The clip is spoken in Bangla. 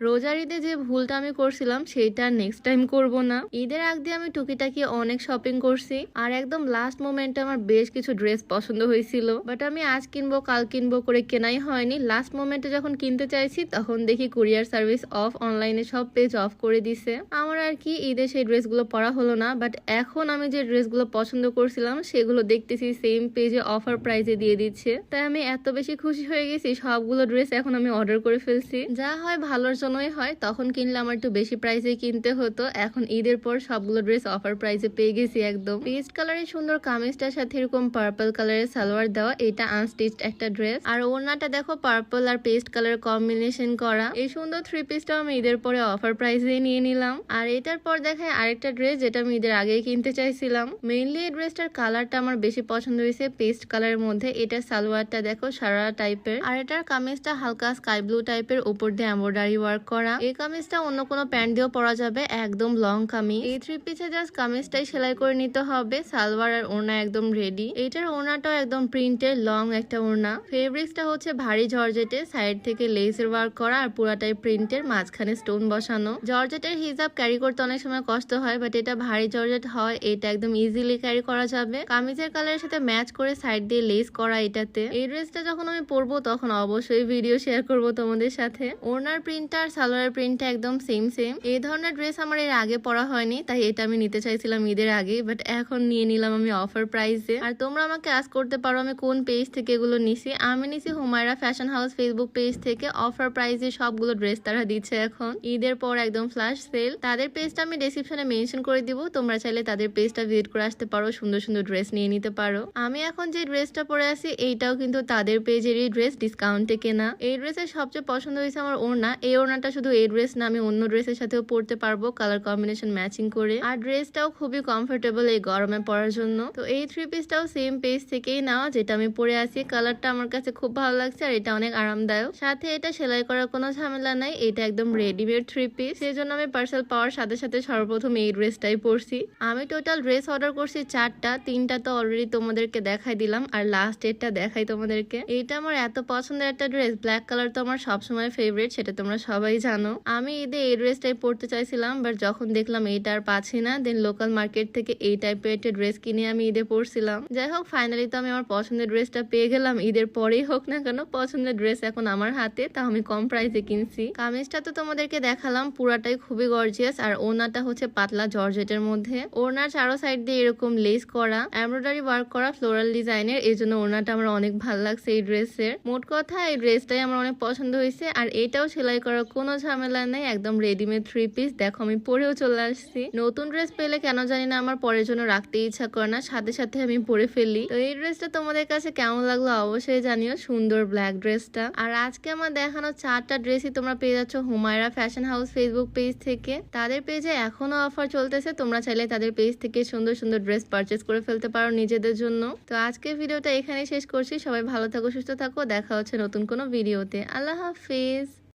রোজার ঈদে যে ভুলটা আমি করছিলাম সেইটা নেক্সট টাইম করব না। ঈদের আগ দিয়ে আমি টুকিটাকি অনেক শপিং করছি, আর একদম লাস্ট মোমেন্টে আমার বেশ কিছু ড্রেস পছন্দ হয়েছিল, বাট আমি আজ কিনবো কাল কিনবো করে কেনাই হয়নি। লাস্ট মোমেন্টে যখন কিনতে চাইছি তখন দেখি কুরিয়ার সার্ভিস অফ, অনলাইনে সব পেজ অফ করে দিছে। আমার আর কি ঈদে সেই ড্রেসগুলো পরা হলো না, বাট এখন আমি যে ড্রেসগুলো পছন্দ করছিলাম সেগুলো দেখতেছি সেম পেজে অফার প্রাইসে দিয়ে দিচ্ছে। তাই আমি এত বেশি খুশি হয়ে গেছি, সবগুলো ড্রেস এখন আমি অর্ডার করে ফেলছি। যা হয় ভালোর জন্যই হয়, তখন কিনলে আমার একটু বেশি প্রাইসে কিনতে হতো। এখন ঈদের পর সবগুলো ড্রেস অফার প্রাইসে পেয়ে গেছি। একদম পেস্ট কালারের সুন্দর কামিজটার সাথে এরকম পার্পল কালারের সালোয়ার দেওয়া, এটা আনস্টিচড একটা ড্রেস। আর ওড়নাটা দেখো পার্পল আর পেস্ট কালার কম্বিনেশন করা। এই সুন্দর থ্রি পিসটাও আমি ঈদের পরে অফার প্রাইসে নিয়ে নিলাম। আর এটার পর দেখায় আরেকটা ড্রেস যেটা আমি ঈদের আগেই কিনতে চাইছিলাম। মেইনলি এই ড্রেসটার কালারটা আমার বেশি পছন্দ হয়েছে পেস্ট কালারের মধ্যে। এটার সালোয়ারটা দেখো সারা টাইপের, আর এটার কামিজটা হালকা স্কাই ব্লু টাইপের, উপর দিয়ে এমব্রয়ডারি ওয়ার্ক করা। এই কামিজটা অন্য কোনো প্যান্ট দিয়েও পরা যাবে, একদম লং কামিজ। এই থ্রি পিসে জাস্ট কামিজটাই সেলাই করে নিতে হবে, সালোয়ার আর ওড়না একদম রেডি। এইটার ওড়নাটাও একদম প্রিন্টের লং একটা ওড়না। ফেব্রিক্সটা হচ্ছে ভারী জর্জেটে, সাইড থেকে লেসের ওয়ার্ক করা আর পুরাটাই প্রিন্টের, মাঝখানে স্টোন বসানো। জর্জেটের হিজাব ক্যারি করতে অনেক সময় কষ্ট হয়, বাট এটা ভারী জর্জেট হয়, এটা একদম ইজিলি ক্যারি করা যাবে। কামিজের কালারের সাথে ম্যাচ করে সাইড দিয়ে লেস করা এটাতে। এই ড্রেসটা যখন আমি পরবো তখন অবশ্যই ভিডিও শেয়ার করবো তোমাদের সাথে। ওড়নার প্রিন্টটা আর সালোয়ারের প্রিন্টটা একদম সেম। এই ধরনের ড্রেস আমার এর আগে পরা হয়নি, তাই এটা আমি নিতে চাইছিলাম ঈদের আগে, বাট এখন নিয়ে নিলাম আমি অফার প্রাইসে। আর তোমরা আমাকে আস্ক করতে পারো আমি কোন পেজ থেকে এগুলো নিছি। আমি নিছি Humaira fashion house Facebook page থেকে। অফার প্রাইসে সবগুলো ড্রেস তারা দিচ্ছে এখন ঈদের পর, একদম ফ্ল্যাশ সেল। তাদের পেজটা আমি ডেসক্রিপশনে মেনশন করে দিব, তোমরা চাইলে তাদের পেজটা ভিজিট করে আসতে পারো, সুন্দর সুন্দর ড্রেস নিয়ে নিতে পারো। আমি এখন যে ড্রেসটা পরে আছি এইটাও কিন্তু তাদের পেজেরই ড্রেস, ডিসকাউন্টে কেনা। এই ড্রেসের সবচেয়ে পছন্দ হয়েছে আমার ওড়না। এই ওড়নাটা শুধু এই ড্রেস না, আমি অন্য ড্রেসের সাথেও পরতে পারবো কালার কম্বিনেশন ম্যাচিং করে। আর ড্রেসটাও খুবই কমফোর্টেবল এই গরমে পরার জন্য। তো এই থ্রি পিসটাও সেম পেজ থেকেই নেওয়া, যেটা আমি পরে আছি। কালারটা আমার কাছে খুব ভালো লাগছে আর এটা অনেক আরামদায়ক। সাথে এটা সেলাই করার কোনো ঝামেলা নাই, এটা একদম রেডিমেড থ্রি পিস। সেজন্য আমি পার্সেল পাওয়ার সাথে সাথে সর্বপ্রথম এই ড্রেসটাই পরছি। আমি টোটাল ড্রেস অর্ডার করছি 4টা, 3টা তো অলরেডি তোমাদেরকে দেখাই দিলাম, আর লাস্ট এরটা দেখাই তোমাদেরকে। এটা আমার এত পছন্দের একটা ড্রেস, ব্ল্যাক কালার তো আমার সবসময় ফেভারিট, সেটা তোমরা সবাই জানো। আমি ঈদে এই ড্রেসটাই পরতে চাইছিলাম, বাট যখন দেখলাম এইটা আর পাচ্ছি না, দেন লোকাল মার্কেট থেকে এই টাইপের একটা ড্রেস কিনে আমি ঈদে পরছিলাম। যাই হোক ফাইনালি তো আমি আমার পছন্দের ড্রেসটা পেয়ে গেলাম। ঈদের পরেই হোক না কেন, পছন্দের ড্রেস এখন আমার হাতে, তা আমি কম প্রাইসে কিনছি। কামিজটা তো তোমাদেরকে দেখালাম, পুরাটাই খুবই গর্জিয়াস। আর ওড়নাটা হচ্ছে পাতলা জর্জেটের মধ্যে। ওড়নার চারো সাইড দিয়ে এরকম লেস করা, এমব্রয়ডারি ওয়ার্ক করা ফ্লোরাল ডিজাইনের, এই জন্য ওড়নাটা আমার অনেক ভালো লাগছে এই ড্রেসের। মোট কথা এই ড্রেসটাই আমার অনেক পছন্দ হয়েছে। আর এটাও সেলাই করার কোনো ঝামেলা নেই, একদম রেডিমেড থ্রি পিস। দেখো আমি পরেও চলে আসছি। নতুন ড্রেস পেলে কেন জানি না আমার পরের জন্য রাখতে ইচ্ছা করে না, সাথে সাথে আমি পরে ফেলি। তো এই ড্রেসটা তোমাদের কাছে কেমন লাগলো অবশ্যই জানিও, সুন্দর ব্ল্যাক ড্রেসটা। আর আজকে আমার দেখানো 4টা ড্রেসই তোমরা পেয়ে যাচ্ছ Humaira fashion house Facebook page থেকে। তাদের পেজে এখনো অফার চলতেছে, তোমরা চাইলে তাদের পেজ থেকে সুন্দর সুন্দর ড্রেস পারচেস করে ফেলতে পারো নিজেদের জন্য। তো আজকের ভিডিওটা এখানেই শেষ করছি। সবাই ভালো থাকো, সুস্থ থাকো, দেখা হচ্ছে নতুন কোনো ভিডিওতে। আল্লাহ হাফিজ।